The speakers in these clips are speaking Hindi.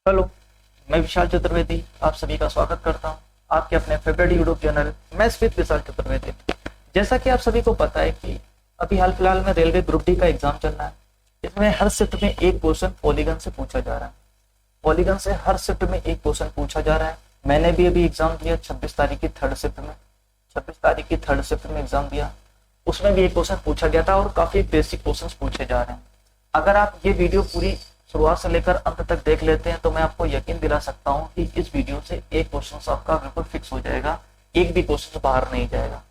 हेलो। मैं विशाल चतुर्वेदी आप सभी का स्वागत करता हूं आपके अपने favourite YouTube channel maths with Vishal Chaturvedi. जैसा कि आप सभी को पता है कि अभी हाल फिलहाल में रेलवे ग्रुप डी का एग्जाम चल रहा है। इसमें हर शिफ्ट में एक क्वेश्चन पॉलीगन से पूछा जा रहा है। पॉलीगन से हर शिफ्ट में एक क्वेश्चन पूछा जा रहा है। मैंने भी अभी एग्जाम दिया 26 तारीख की थर्ड शिफ्ट में। 26 तारीख की थर्ड शिफ्ट में एग्जाम दिया, उसमें भी एक क्वेश्चन पूछा गया था और काफी बेसिक क्वेश्चन पूछे जा रहे हैं। अगर आप ये वीडियो पूरी शुरुआत से लेकर अंत तक देख लेते हैं तो मैं आपको यकीन दिला सकता हूं कि इस वीडियो से एक क्वेश्चन आपका बिल्कुल फिक्स हो जाएगा, एक भी क्वेश्चन बाहर नहीं जाएगा।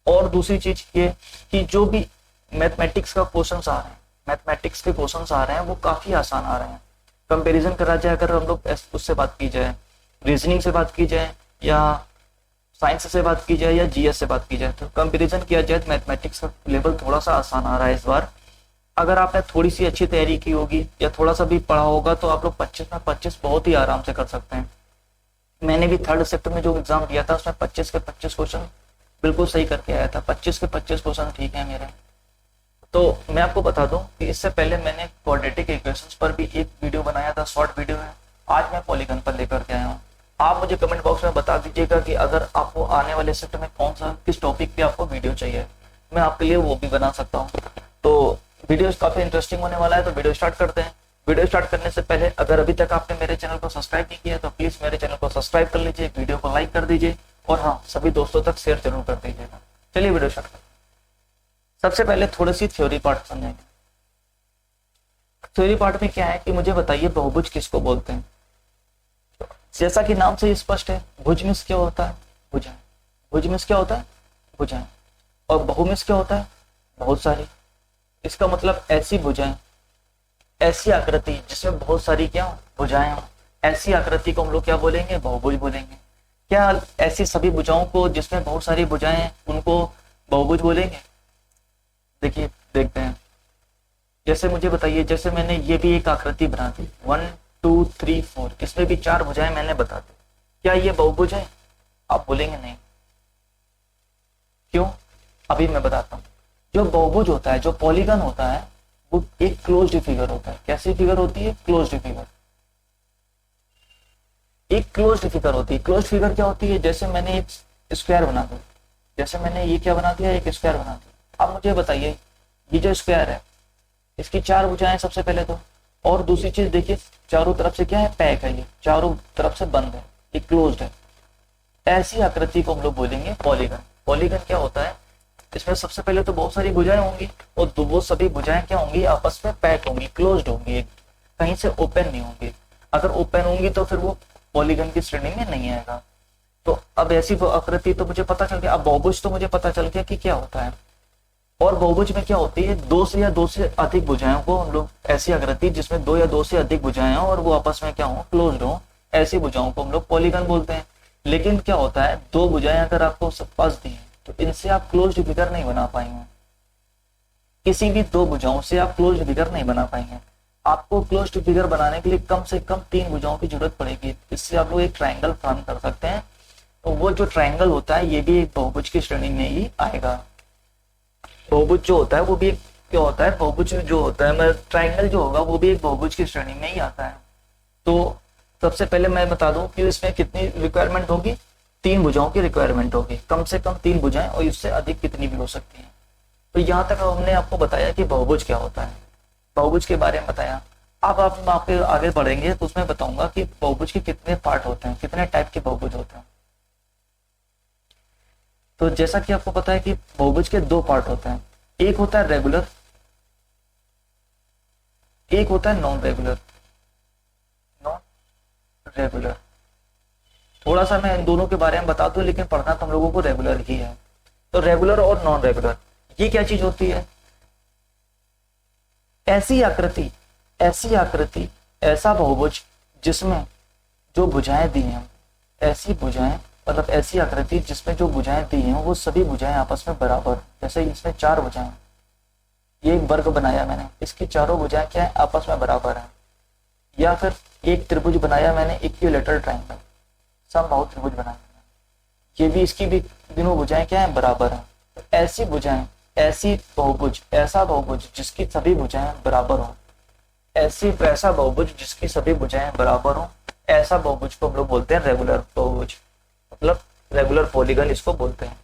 और दूसरी चीज ये कि जो भी मैथमेटिक्स का क्वेश्चन आ रहे हैं, मैथमेटिक्स के क्वेश्चन आ रहे हैं वो काफी आसान आ रहे हैं। कंपैरिजन करा जाए, अगर हम लोग उससे बात की जाए, रीजनिंग से बात की जाए या साइंस से बात की जाए या जीएस से बात की जाए, तो कंपैरिजन किया जाए तो मैथमेटिक्स का लेवल थोड़ा सा आसान आ रहा है इस बार। अगर आपने थोड़ी सी अच्छी तैयारी की होगी या थोड़ा सा भी पढ़ा होगा तो आप लोग 25 में 25 बहुत ही आराम से कर सकते हैं। मैंने भी थर्ड शिफ्ट में जो एग्जाम दिया था उसमें 25 के 25 क्वेश्चन बिल्कुल सही करके आया था। 25 के 25 क्वेश्चन ठीक है मेरे। तो मैं आपको बता दूं कि इससे पहले मैंने क्वाड्रेटिक इक्वेशंस पर भी एक वीडियो बनाया था, शॉर्ट वीडियो है। आज मैं पॉलीगन पर लेकर के आया हूँ। आप मुझे कमेंट बॉक्स में बता दीजिएगा कि अगर आपको आने वाले शिफ्ट में कौन सा किस टॉपिक पे आपको वीडियो चाहिए, मैं आपके लिए वो भी बना सकता हूँ। तो वीडियो काफी इंटरेस्टिंग होने वाला है, तो वीडियो स्टार्ट करते हैं। वीडियो स्टार्ट करने से पहले अगर अभी तक आपने मेरे चैनल को सब्सक्राइब नहीं किया तो प्लीज मेरे चैनल को सब्सक्राइब कर लीजिए, वीडियो को लाइक कर दीजिए और हाँ, सभी दोस्तों तक शेयर जरूर कर दीजिएगा। चलिए वीडियो स्टार्ट करते हैं। सबसे पहले थोड़ी सी थ्योरी पार्ट समझेंगे। थ्योरी पार्ट में क्या है कि मुझे बताइए बहुभुज किसको बोलते हैं। जैसा कि नाम से स्पष्ट है, भुज में क्या होता है? भुजाएं। भुज में क्या होता है? भुजाएं। और बहुमिस क्या होता है? बहुत सारी। इसका मतलब ऐसी भुजाएं, ऐसी आकृति जिसमें बहुत सारी क्या भुजाएं हो, ऐसी आकृति को हम लोग क्या बोलेंगे? बहुभुज बोलेंगे। क्या ऐसी सभी भुजाओं को जिसमें बहुत सारी भुजाएं हैं उनको बहुभुज बोलेंगे? देखिए देखते हैं। जैसे मुझे बताइए, जैसे मैंने ये भी एक आकृति बना दी 1 2 3 4, इसमें भी 4 भुजाएं मैंने बता दी, क्या ये बहुभुज है? आप बोलेंगे नहीं। क्यों? अभी मैं बताता हूँ। जो बहुभुज होता है, जो पॉलीगन होता है, वो एक क्लोज्ड फिगर होता है। कैसी फिगर होती है? Closed figure. एक क्लोज्ड फिगर होती है। क्लोज्ड फिगर क्या होती है? जैसे मैंने एक स्क्वायर बना दिया, जैसे मैंने ये क्या बना दिया? एक स्क्वायर बना दिया। अब मुझे बताइए, ये जो स्क्वायर है इसकी 4 भुजाएं सबसे पहले तो, और दूसरी चीज देखिए चारों तरफ से क्या है? पैक है, ये चारों तरफ से बंद है, ये क्लोज्ड है। ऐसी आकृति को हम लोग बोलेंगे पॉलीगन। पॉलीगन क्या होता है? इसमें सबसे पहले तो बहुत सारी भुजाएं होंगी और वो सभी भुजाएं क्या होंगी? आपस में पैक होंगी, क्लोज्ड होंगी, कहीं से ओपन नहीं होंगी। अगर ओपन होंगी तो फिर वो पॉलीगन की श्रेणी में नहीं आएगा। तो अब ऐसी आकृति तो मुझे पता चल गया। अब बहुभुज तो मुझे पता चल गया कि क्या होता है। और बहुभुज में क्या होती है? दो से या दो से अधिक भुजाओं को हम लोग, ऐसी आकृति जिसमें दो या दो से अधिक भुजाएं हो और वो आपस में क्या हो? क्लोज्ड हो, ऐसी भुजाओं को हम लोग पॉलीगन बोलते हैं। लेकिन क्या होता है, दो भुजाएं अगर आपको पास दी हैं तो इनसे आप क्लोज्ड फिगर नहीं बना पाएंगे। किसी भी दो भुजाओं से आप क्लोज्ड फिगर नहीं बना पाएंगे। आपको क्लोज्ड फिगर बनाने के लिए कम से कम 3 भुजाओं की जरूरत पड़ेगी। इससे आप लोग एक ट्राइंगल फॉर्म कर सकते हैं। तो वो जो ट्राइंगल होता है ये भी एक बहुभुज की श्रेणी में ही आएगा। बहुभुज जो होता है वो भी एक क्या होता है? बहुभुज जो होता है, ट्राइंगल जो होगा वो भी एक बहुभुज की श्रेणी में ही आता है। तो सबसे पहले मैं बता दूं कि इसमें कितनी रिक्वायरमेंट होगी? 3 भुजाओं की रिक्वायरमेंट होगी, कम से कम 3 भुजाएं, और इससे अधिक कितनी भी हो सकती हैं। तो यहाँ तक हमने आपको बताया कि बहुभुज क्या होता है, बहुभुज के बारे में बताया। अब आप आपके आगे बढ़ेंगे तो उसमें बताऊंगा कि बहुभुज के कितने पार्ट होते हैं, कितने टाइप के बहुभुज होते हैं। तो जैसा कि आपको पता है कि बहुभुज के 2 पार्ट होते हैं, एक होता है रेगुलर, एक होता है नॉन रेगुलर। नॉन रेगुलर, थोड़ा सा मैं इन दोनों के बारे में बता दूं, लेकिन पढ़ना तो हम लोगों को रेगुलर ही है। तो रेगुलर और नॉन रेगुलर ये क्या चीज होती है? ऐसी आकृति, ऐसी आकृति, ऐसा बहुभुज जिसमें जो भुजाएं दी हैं, ऐसी भुजाएं मतलब ऐसी आकृति जिसमें जो भुजाएं दी हैं वो सभी भुजाएं आपस में बराबर। जैसे इसमें 4 भुजाएं, ये एक वर्ग बनाया मैंने, इसकी चारों भुजाएं क्या है? आपस में बराबर है। या फिर एक त्रिभुज बनाया मैंने, इक्विलैटरल ट्रायंगल, समबाहु त्रिभुज बनाया, ये भी, इसकी भी तीनों भुजाएं क्या है? बराबर है। तो ऐसी भुजाएं, ऐसी बहुभुज, ऐसा बहुभुज जिसकी सभी भुजाएं बराबर हो, ऐसी ऐसा बहुभुज जिसकी सभी भुजाएं बराबर हो, ऐसा बहुभुज को हम लोग बोलते हैं रेगुलर बहुभुज, मतलब रेगुलर पॉलीगन इसको बोलते हैं।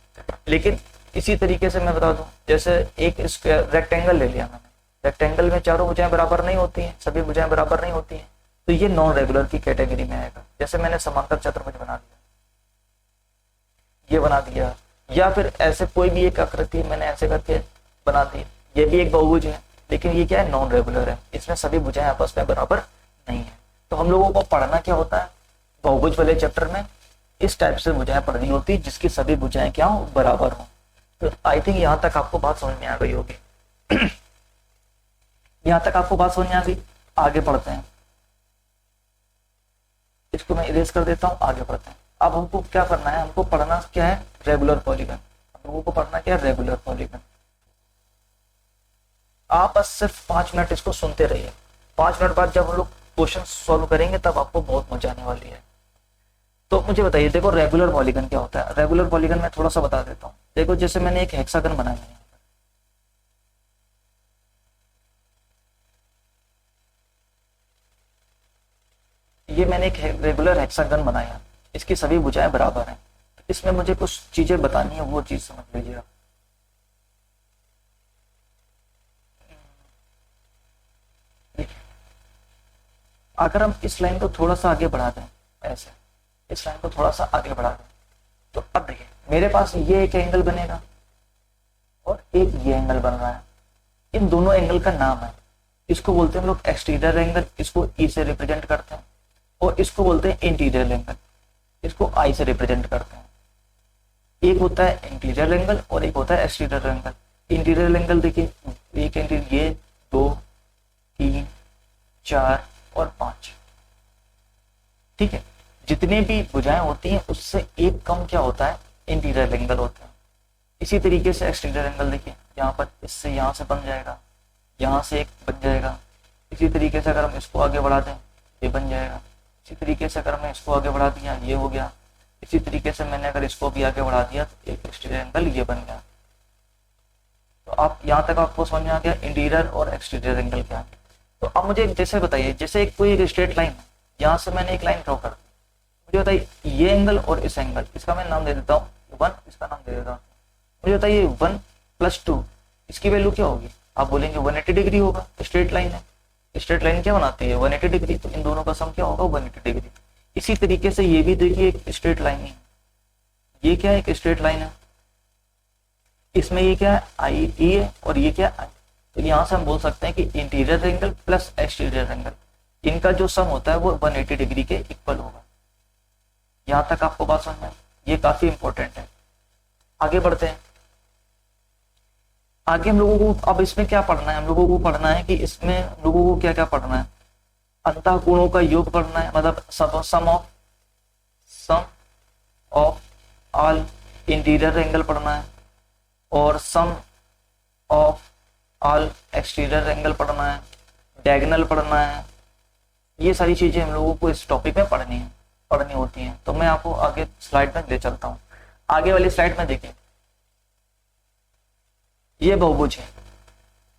लेकिन इसी तरीके से मैं बता दूं, जैसे एक स्क्वायर रेक्टेंगल ले लिया मैंने, रेक्टेंगल में चारों भुजाएं बराबर नहीं होती हैं, सभी भुजाएं बराबर नहीं होती हैं, तो ये नॉन रेगुलर की कैटेगरी में आएगा। जैसे मैंने समांतर चतुर्भुज बना दिया, ये बना दिया, या फिर ऐसे कोई भी एक आकृति मैंने ऐसे करके बना दी, ये भी एक बहुभुज है, लेकिन ये क्या है, नॉन रेगुलर है, इसमें सभी भुजाएं आपस में बराबर नहीं है। तो हम लोगों को पढ़ना क्या होता है, बहुभुज वाले चैप्टर में इस टाइप से भुजाएं पढ़नी होती है जिसकी सभी भुजाएं क्या हो, बराबर हो। तो आई थिंक यहाँ तक आपको बात समझ में आ गई होगी। यहाँ तक आपको बात समझ में आ गई। आगे पढ़ते हैं, इसको मैं इरेज कर देता हूँ, आगे पढ़ते हैं। अब हमको क्या करना है, हमको पढ़ना क्या है, रेगुलर पॉलीगन। हम लोगों को पढ़ना क्या है, रेगुलर पॉलीगन। आप बस सिर्फ 5 मिनट इसको सुनते रहिए। 5 मिनट बाद जब हम लोग क्वेश्चन सॉल्व करेंगे तब आपको बहुत मजा आने वाली है। तो मुझे बताइए, देखो रेगुलर पॉलीगन क्या होता है। रेगुलर पॉलीगन में थोड़ा सा बता देता हूँ। देखो जैसे मैंने एक हेक्सागन बनाया है, ये मैंने एक रेगुलर हेक्सागन बनाया, इसकी सभी भुजाएं बराबर हैं। तो इसमें मुझे कुछ चीजें बतानी है, वो चीज समझ लीजिए आप। अगर हम इस लाइन को थोड़ा सा आगे बढ़ा दें, ऐसे इस लाइन को थोड़ा सा आगे बढ़ा दें, तो अब देखिए मेरे पास ये एक एंगल बनेगा और एक ये एंगल बन रहा है। इन दोनों एंगल का नाम है, इसको बोलते हैं हम लोग एक्सटीरियर एंगल, इसको ई से रिप्रेजेंट करते हैं, और इसको बोलते हैं इंटीरियर एंगल, इसको आई से रिप्रेजेंट करते हैं। एक होता है इंटीरियर एंगल और एक होता है एक्सटीरियर एंगल। इंटीरियर एंगल देखिए, एक इंटीरियर, ये 2 3 4 और 5, ठीक है। जितने भी भुजाएं होती हैं उससे एक कम क्या होता है, इंटीरियर एंगल होता है। इसी तरीके से एक्सटीरियर एंगल देखिए, यहाँ पर इससे यहाँ से बन जाएगा, यहाँ से एक बन जाएगा। इसी तरीके से अगर हम इसको आगे बढ़ा दें, ये बन जाएगा। इसी तरीके से अगर मैं इसको आगे बढ़ा दिया, ये हो गया। इसी तरीके से मैंने अगर इसको भी आगे बढ़ा दिया तो एक एक्सटीरियर एंगल ये बन गया। तो आप यहाँ तक आपको समझ में आ गया इंटीरियर और एक्सटीरियर एंगल क्या है। तो अब मुझे जैसे बताइए, जैसे कोई एक स्ट्रेट लाइन है, यहाँ से मैंने एक लाइन ड्रॉ कर दी, मुझे बताइए ये एंगल और इस एंगल, इसका मैं नाम दे देता हूँ 1, इसका नाम दे देता हूँ। मुझे बताइए 1 + 2 इसकी वैल्यू क्या होगी। आप बोलेंगे 180 डिग्री होगा, स्ट्रेट लाइन है। स्ट्रेट लाइन क्या बनाती है, 180 डिग्री, तो इन दोनों का सम क्या होगा, 180 डिग्री। इसी तरीके से ये भी देखिए एक स्ट्रेट लाइन है, ये क्या है, एक स्ट्रेट लाइन है। इसमें ये क्या है, आई ई है, और ये क्या है, तो यहाँ से हम बोल सकते हैं कि interior angle plus exterior angle, इनका जो सम होता है वो 180 डिग्री के इक्वल होगा। यहाँ तक आपको बात समझ में, ये काफी इंपॉर्टेंट है। आगे बढ़ते हैं। आगे हम लोगों को अब इसमें क्या पढ़ना है, हम लोगों को पढ़ना है कि इसमें हम लोगों को क्या क्या पढ़ना है, अंतःकोणों का योग पढ़ना है, मतलब सम ऑफ ऑल इंटीरियर एंगल पढ़ना है, और सम ऑफ ऑल एक्सटीरियर एंगल पढ़ना है, डायगोनल पढ़ना है। ये सारी चीजें हम लोगों को इस टॉपिक में पढ़नी होती हैं। तो मैं आपको आगे स्लाइड में ले चलता हूँ। आगे वाली स्लाइड में देखिए, ये बहुभुज है।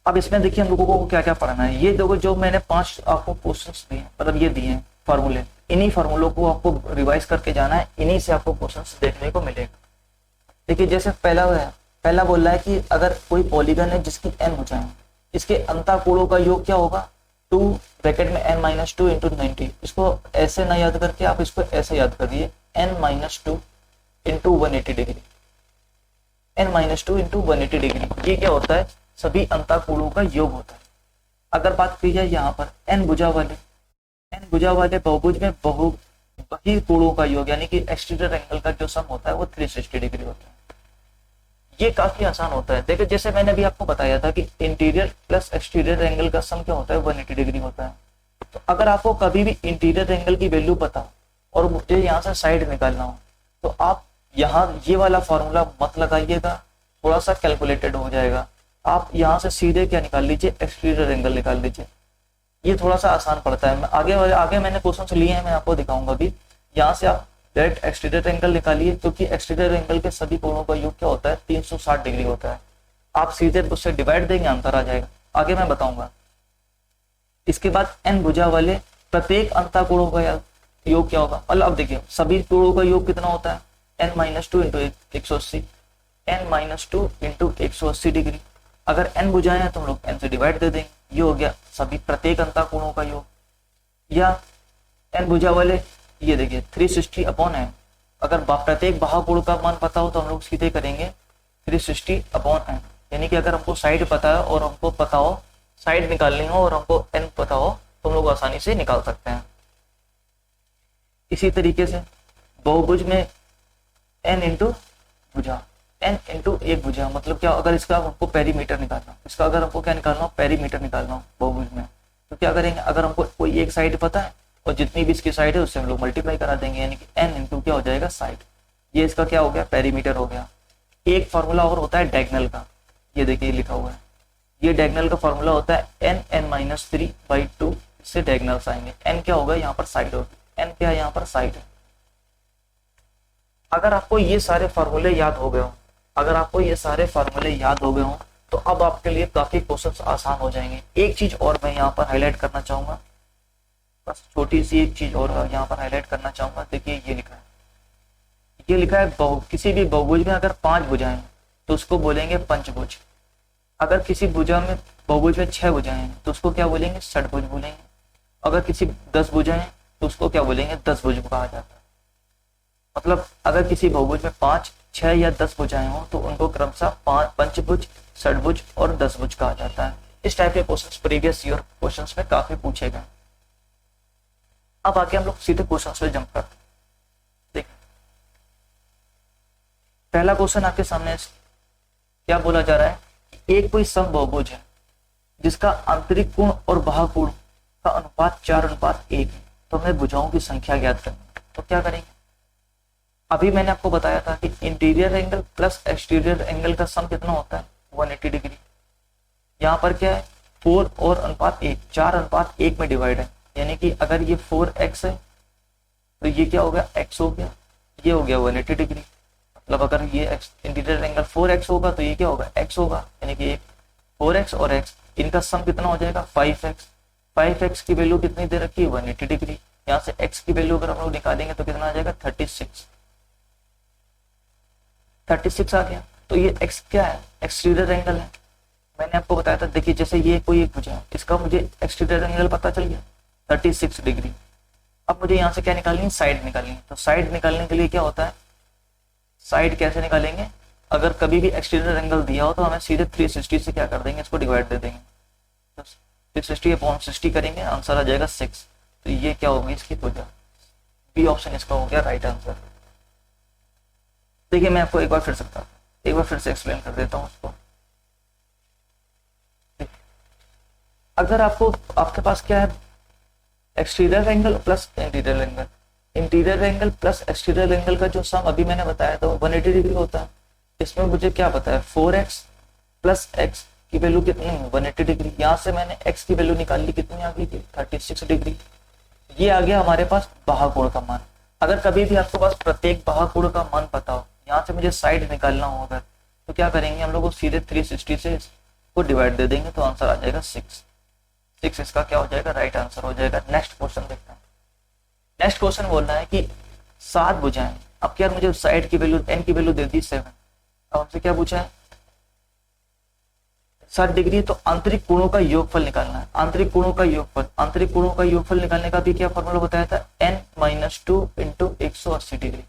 अब इसमें देखिए हम लोगों को क्या क्या पढ़ना है। ये देखो जो मैंने 5 आपको क्वेश्चंस दिए, मतलब ये दिए हैं फॉर्मूले, इन्हीं फॉर्मूलों को आपको रिवाइज करके जाना है, इन्हीं से आपको क्वेश्चंस देखने को मिलेगा। देखिए जैसे पहला बोल रहा है कि अगर कोई पॉलीगन है जिसकी n भुजाएं, इसके अंतःकोणों का योग क्या होगा, 2 ब्रैकेट में n - 2 × 90। इसको ऐसे ना याद करके आप इसको ऐसे याद करिए, n - 2 × 180 डिग्री, n - 2 × 180 डिग्री। ये क्या होता है, सभी अंतःकोणों का योग होता है। अगर बात की जाए यहाँ पर n भुजा वाले बहुभुज में वही कोणों का योग, यानी कि एक्सटीरियर एंगल का जो सम होता है वो 360 डिग्री होता है। ये काफी आसान होता है। देखो जैसे मैंने अभी आपको बताया था कि इंटीरियर प्लस एक्सटीरियर एंगल का सम क्या होता है, 180 डिग्री होता है। तो अगर आपको कभी भी इंटीरियर एंगल की वैल्यू पता हो और मुझे यहाँ से साइड निकालना हो, तो आप यहाँ ये वाला फॉर्मूला मत लगाइएगा, थोड़ा सा कैलकुलेटेड हो जाएगा। आप यहाँ से सीधे क्या निकाल लीजिए, एक्सटीरियर एंगल निकाल लीजिए। ये थोड़ा सा आसान पड़ता है। आगे मैंने क्वेश्चन लिए हैं, मैं आपको दिखाऊंगा अभी। यहाँ से आप डायरेक्ट एक्सटीरियर एंगल निकालिए, क्योंकि एक्सटीरियर एंगल के सभी कोणों का योग क्या होता है, 360 डिग्री होता है। आप सीधे उससे डिवाइड देंगे, आंसर आ जाएगा। आगे मैं बताऊंगा। इसके बाद n भुजा वाले प्रत्येक अंतःकोणों का योग क्या होगा। मतलब अब देखिए सभी कोणों का योग कितना होता है n-2 into 180, n-2 into 180 degree. अगर n भुजाएं हैं तो हम लोग n से डिवाइड दे देंगे, ये हो गया सभी प्रत्येक अंतःकोणों का योग। या n भुजा वाले ये देखिए 360 अपॉन n, अगर प्रत्येक बाहुकोण का मान पता हो तो हम लोग सीधे करेंगे 360 अपॉन n, यानी कि अगर हमको साइड पता है और हमको पता हो साइड निकालनी हो और हमको n पता हो तो हम लोग आसानी से निकाल सकते हैं। इसी तरीके से बहुभुज में n इंटू भुजा, n इंटू एक भुजा, मतलब क्या, अगर इसका हमको पेरीमीटर निकालना, इसका अगर हमको क्या निकालना हो, पेरीमीटर निकालना हो बहुभुज में, तो क्या करेंगे, अगर हमको कोई एक साइड पता है और जितनी भी इसकी साइड है उससे हम लोग मल्टीप्लाई करा देंगे, यानी कि n इंटू क्या हो जाएगा साइड, ये इसका क्या हो गया पेरीमीटर हो गया। एक फार्मूला और होता है डायगोनल का, ये देखिए लिखा हुआ है, ये डायगोनल का फार्मूला होता है n(n-3/2), इससे डायगोनल्स आएंगे। n क्या होगा यहाँ पर साइड होगी, n क्या है यहाँ पर साइड है। अगर आपको ये सारे फार्मूले याद हो गए हो, अगर आपको ये सारे फार्मूले याद हो गए हो तो अब आपके लिए काफी क्वेश्चंस आसान हो जाएंगे। एक चीज और मैं यहाँ पर हाईलाइट करना चाहूंगा, बस छोटी सी एक चीज और यहाँ पर हाईलाइट करना चाहूंगा। देखिए ये लिखा है, ये लिखा है किसी भी बहुभुज में अगर 5 भुजाएं तो उसको बोलेंगे पंचभुज। अगर किसी भुजा में बहुभुज में 6 भुजाएं हैं तो उसको क्या बोलेंगे षटभुज बोलेंगे। अगर किसी 10 भुजाएं तो उसको क्या बोलेंगे 10 भुज कहा जाता है। मतलब अगर किसी बहुभुज में 5, 6 या 10 भुजाएं हो तो उनको क्रमशः पंचभुज, षटभुज और 10 भुज कहा जाता है। इस टाइप के क्वेश्चंस प्रीवियस ईयर क्वेश्चंस में काफी पूछे गए। अब आके हम लोग सीधे क्वेश्चंस पे जंप करते हैं। देखिए पहला क्वेश्चन आपके सामने क्या बोला जा रहा है, एक कोई समबहुभुज है जिसका आंतरिक कोण और बाह्य कोण का अनुपात 4:1 है, तो हमें भुजाओं की संख्या ज्ञात करनी है। तो क्या करेंगे, अभी मैंने आपको बताया था कि interior angle plus exterior angle का सम कितना होता है 180 डिग्री। यहाँ पर क्या है 4 और अनुपात 1, 4:1 में डिवाइड है, यानी कि अगर ये 4x है तो ये क्या हो गया x हो गया, ये हो गया 180 डिग्री। मतलब अगर ये इंटीरियर एंगल 4x होगा तो ये क्या होगा x होगा, यानी कि 4x और x इनका सम कितना हो जाएगा 5x। 5x की वैल्यू कितनी दे रखी है 180 डिग्री। यहाँ से x की वैल्यू अगर हम लोग निकालेंगे तो कितना आ जाएगा 36 आ गया। तो ये x क्या है एक्सटीरियर एंगल है। मैंने आपको बताया था, देखिए जैसे ये कोई एक भुजा है, इसका मुझे एक्सटीरियर एंगल पता चल गया 36 डिग्री। अब मुझे यहाँ से क्या निकालनी है साइड निकालनी है। तो साइड निकालने के लिए क्या होता है, साइड कैसे निकालेंगे, अगर कभी भी एक्सटीरियर एंगल दिया हो तो हमें सीधे 360 से क्या कर देंगे, इसको डिवाइड दे देंगे। तो 360/60 करेंगे, आंसर आ जाएगा 6। तो ये क्या होगी इसकी भुजा, बी ऑप्शन इसका हो गया राइट आंसर। देखिए मैं आपको एक बार फिर से एक्सप्लेन कर देता हूँ उसको। अगर आपके पास क्या है exterior angle plus interior angle, interior angle plus exterior angle का जो सम अभी मैंने बताया था 180 डिग्री होता है। इसमें मुझे क्या पता है 4x प्लस x की वैल्यू कितनी है 180 डिग्री। यहाँ से मैंने x की वैल्यू निकाल ली, कितनी आ गई थी 36 डिग्री। ये आ गया हमारे पास बाह्य कोण का मान। अगर कभी भी आपके पास प्रत्येक बाह्य कोण का मान पता हो, यहाँ से मुझे साइड निकालना हो अगर, तो क्या करेंगे हम लोग सीधे 360 से इसको डिवाइड दे देंगे, तो आंसर आ जाएगा 6। इसका क्या हो जाएगा राइट आंसर हो जाएगा। नेक्स्ट क्वेश्चन देखते हैं। नेक्स्ट क्वेश्चन बोल रहा है कि 7 भुजाएं, अब क्या मुझे साइड की वैल्यू n की वैल्यू दे दी 7। अब हमसे क्या पूछा है 60 डिग्री, तो आंतरिक कोणों का योगफल निकालना है। आंतरिक कोणों का योगफल निकालने का भी क्या फॉर्मूला बताया था n-2 इंटू 180 डिग्री,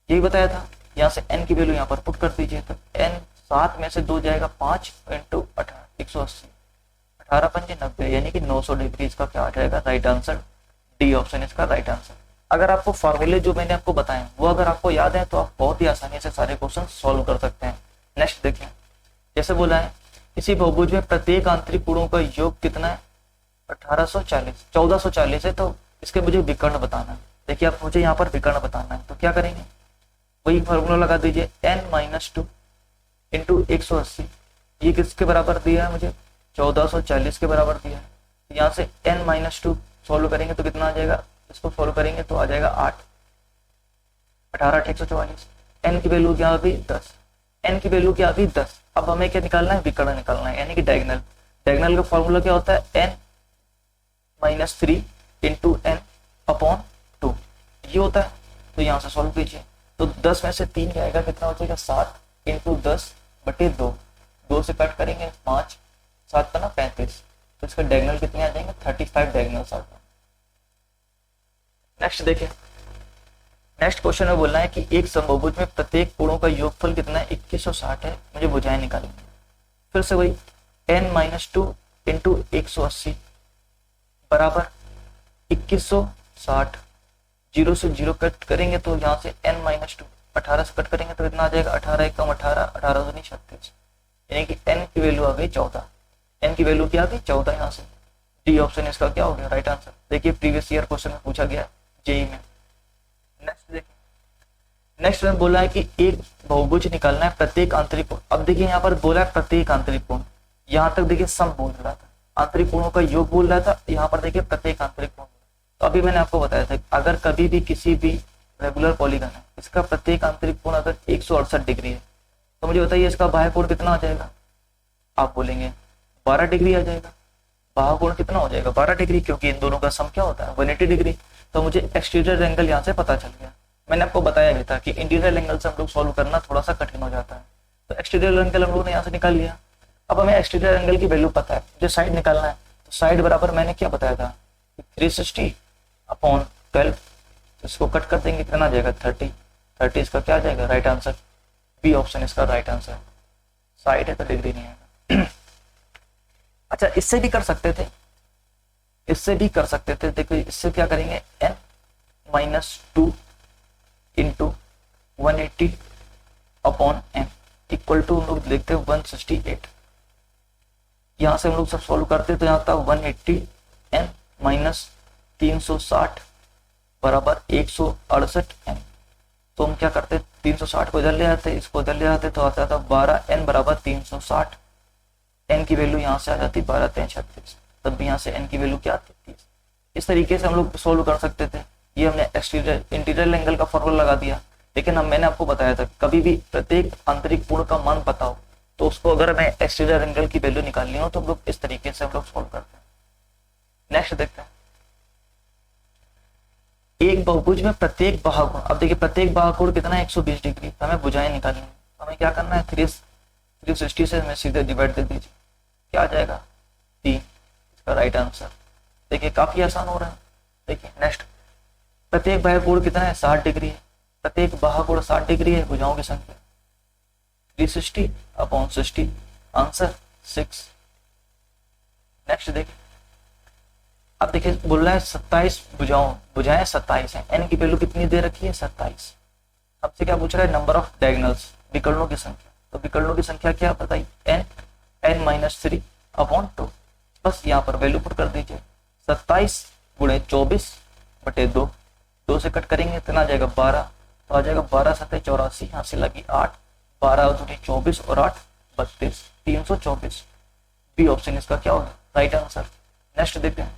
यही बताया था। यहाँ से n की वैल्यू यहाँ पर पुट कर दीजिए, तो n 7 में से 2 जाएगा 5 इंटू 180, 18×5 = 90, यानी कि 900 डिग्री इसका क्या आ जाएगा राइट आंसर। डी ऑप्शन इसका राइट आंसर। अगर आपको फॉर्मूले जो मैंने आपको बताए वो अगर आपको याद है तो आप बहुत ही आसानी से सारे क्वेश्चन सॉल्व कर सकते हैं। नेक्स्ट देखें, जैसे बोला है किसी बहुभुज में प्रत्येक आंतरिक कोणों का योग कितना है 1440 है, तो इसके मुझे विकर्ण बताना है। देखिए आप मुझे यहाँ पर विकर्ण बताना है, तो क्या करेंगे वही फॉर्मूला लगा दीजिए n-2 इंटू 180, ये किसके बराबर दिया है मुझे 1440 के बराबर दिया है। यहाँ से n-2 सॉल्व करेंगे तो कितना आ जाएगा, इसको सॉल्व करेंगे तो आ जाएगा 8, 18×144। n की वैल्यू क्या अभी 10, n की वैल्यू क्या अभी 10। अब हमें क्या निकालना है विकर्ण निकालना है, यानी कि डायगोनल। डायगोनल का फॉर्मूला क्या होता है n -3 इंटू एन अपॉन 2 ये होता है। तो यहाँ से सॉल्व कीजिए, तो 10 में से 3 जाएगा, कितना हो जाएगा 7 इंटू 10/2, 2 से कट करेंगे 5, 7 का ना 35, तो इसका डायगोनल कितने आ जाएंगे 35 डायगोनल्स आ जाएंगे। नेक्स्ट देखिए, नेक्स्ट क्वेश्चन में बोलना है कि एक समबाहुभुज में प्रत्येक कोणों का योगफल कितना है 2160 है, मुझे भुजाएं निकालनी है। फिर से वही n-2 इंटू 180 बराबर 2160, 0 से 0 कट करेंगे तो यहाँ से n-2 18 से कट करेंगे तो कितना आ जाएगा 18 कम 18, 18 नहीं 36, यानी कि n की वैल्यू आ गई 14, n की वैल्यू क्या आ गई 14, यहाँ से डी ऑप्शन इसका क्या हो गया राइट आंसर। देखिए प्रीवियस ईयर क्वेश्चन में पूछा गया जेई में। नेक्स्ट देखिए, नेक्स्ट में बोला है कि एक बहुभुज निकालना है प्रत्येक आंतरिक कोण। अब देखिए यहाँ पर बोला है प्रत्येक आंतरिक कोण, यहाँ तक देखिए सम बोल रहा था, आंतरिक कोणों का योग बोल रहा था, यहाँ पर देखिए प्रत्येक आंतरिक कोण। तो अभी मैंने आपको बताया था अगर कभी भी किसी भी रेगुलर पॉलीगन है इसका प्रत्येक आंतरिक कोण अगर 168 डिग्री है तो मुझे बताइए इसका बाह्य कोण कितना आ जाएगा, आप बोलेंगे 12 डिग्री आ जाएगा। बाह्य कोण कितना हो जाएगा 12 डिग्री, क्योंकि इन दोनों का सम क्या होता है 180 डिग्री। तो मुझे एक्सटीरियर एंगल यहाँ से पता चल गया। मैंने आपको बताया भी था कि इंटीरियर एंगल से हम लोग सॉल्व करना थोड़ा सा कठिन हो जाता है, तो एक्सटीरियर एंगल हम लोगों ने यहाँ से निकाल लिया। अब हमें एक्सटीरियर एंगल की वैल्यू पता है, मुझे साइड निकालना है, तो साइड बराबर मैंने क्या बताया था 360/12, इसको कट कर देंगे कितना आ जाएगा 30 इसका क्या आ जाएगा राइट आंसर, बी ऑप्शन इसका राइट आंसर। साइड है तो डिग्री नहीं आएगा। अच्छा इससे भी कर सकते थे, इससे भी कर सकते थे, देखो इससे क्या करेंगे n-2 into 180/m equal to हम लोग देखते हैं 168। यहाँ से हम लोग सब सॉल्व करते तो यहाँ था 180n-360 बराबर 168m। तो हम क्या करते 360 को इधर ले आते, इसको इधर ले आते तो आता था 12n बराबर 360, n की वैल्यू यहाँ से आ जाती 12×3=36, तब भी यहाँ से n की वैल्यू क्या आती 30। इस तरीके से हम लोग सोल्व कर सकते थे। ये हमने एक्सटीरियर इंटीरियर एंगल का फॉर्मूला लगा दिया, लेकिन मैंने आपको बताया था कभी भी प्रत्येक आंतरिक कोण का मान पता हो तो उसको अगर हमें एक्सटीरियर एंगल की वैल्यू निकालनी हो तो हम लोग इस तरीके से हम लोग सोल्व करते हैं। नेक्स्ट देखते हैं, एक बहुभुज में प्रत्येक बाह्य कोण। अब देखिए प्रत्येक बाह्य कोण कितना है 120 डिग्री, तो हमें भुजाएं निकालनी है। हमें क्या करना है 360 से हमें सीधे डिवाइड कर दीजिए, क्या आ जाएगा 3, इसका राइट आंसर। देखिए काफी आसान हो रहा है। देखिए नेक्स्ट, प्रत्येक बाह्य कोण कितना है 60 डिग्री है, प्रत्येक बाह्य कोण 60 डिग्री है, भुजाओं की संख्या 360/60, आंसर 6। नेक्स्ट देखिए, अब देखिए बोल रहा है 27 भुजाएं 27 है, n की वैल्यू कितनी दे रखी है 27। हमसे क्या पूछ रहा है नंबर ऑफ डायगोनल्स, विकर्णों की संख्या। तो विकर्णों की संख्या क्या बताइए n-3/2, बस यहाँ पर वैल्यू पुट कर दीजिए 27 × 24/2, 2 से कट करेंगे इतना आ जाएगा 12, तो आ जाएगा 12×7 = 84, यहाँ से लगी 8, 12×2 = 24 और 8 = 32, 324। बी ऑप्शन इसका क्या होगा राइट आंसर। नेक्स्ट देखते हैं,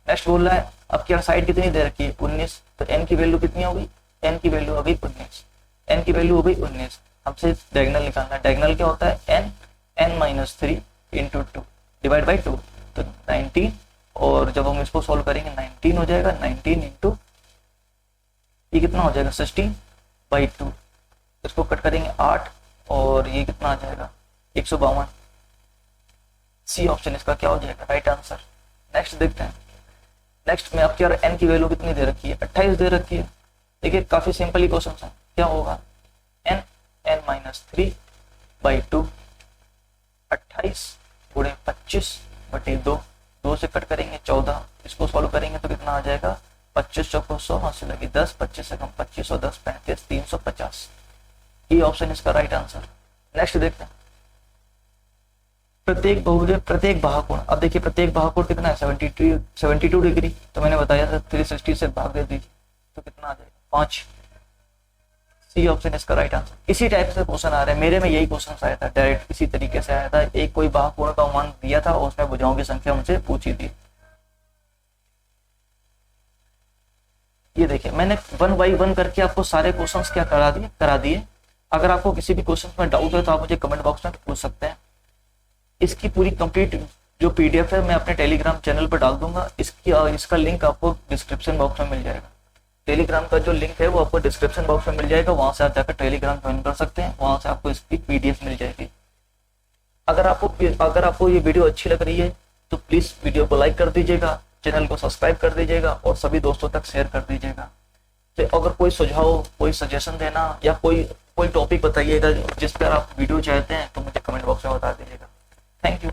नेक्स्ट बोल रहा है अब क्या साइड कितनी दे रखी है 19, तो n की वैल्यू कितनी होगी, n की वैल्यू हो गई 19, n की वैल्यू हो गई 19। हमसे डायगोनल निकालना है, डायगोनल क्या होता है n-3 × 2 डिवाइड बाई 2, तो 19, और जब हम इसको सॉल्व करेंगे 19 हो जाएगा, 19 इंटू ये कितना हो जाएगा 16/2, इसको कट करेंगे 8, और ये कितना आ जाएगा 152। सी ऑप्शन इसका क्या हो जाएगा राइट आंसर। नेक्स्ट देखते हैं, नेक्स्ट में आपकी n की वैल्यू कितनी दे रखी है 28 दे रखी है। देखिए काफी सिंपल ही क्वेश्चन है, क्या होगा n-3/2, 28 × 25/2, 2 से कट करेंगे 14, इसको सॉल्व करेंगे तो कितना आ जाएगा 25 चौको 100, हाँ से लगी 10, 25 से कम 25 और 10 35, 350। ये ऑप्शन इसका राइट आंसर। नेक्स्ट देखते हैं, प्रत्येक बहुभुज प्रत्येक बाह्य कोण। अब देखिए प्रत्येक बाह्य कोण कितना है 72 डिग्री, तो मैंने बताया था 360 से भाग दे दीजिए तो कितना आ जाएगा 5। सी ऑप्शन इसका राइट आंसर। इसी टाइप से क्वेश्चन आ रहे हैं, मेरे में यही क्वेश्चन आया था, डायरेक्ट इसी तरीके से आया था। एक कोई बाह्य कोण का मान दिया था और उसमें भुजाओं की संख्या उनसे पूछी थी। ये देखिए मैंने 1 by 1 करके आपको सारे क्वेश्चंस क्या करा दिए। अगर आपको किसी भी क्वेश्चन में डाउट है तो आप मुझे कमेंट बॉक्स में पूछ सकते हैं। इसकी पूरी कंप्लीट जो पीडीएफ है मैं अपने टेलीग्राम चैनल पर डाल दूंगा। इसका लिंक आपको डिस्क्रिप्शन बॉक्स में मिल जाएगा। टेलीग्राम का जो लिंक है वो आपको डिस्क्रिप्शन बॉक्स में मिल जाएगा, वहां से आप जाकर टेलीग्राम ज्वाइन कर सकते हैं, वहां से आपको इसकी पीडीएफ मिल जाएगी। अगर आपको ये वीडियो अच्छी लग रही है तो प्लीज वीडियो को लाइक कर दीजिएगा, चैनल को सब्सक्राइब कर दीजिएगा और सभी दोस्तों तक शेयर कर दीजिएगा। तो अगर कोई सुझाव, कोई सजेशन देना या कोई टॉपिक बताइएगा जिस पर आप वीडियो चाहते हैं तो मुझे कमेंट बॉक्स में बता दीजिएगा। Thank you.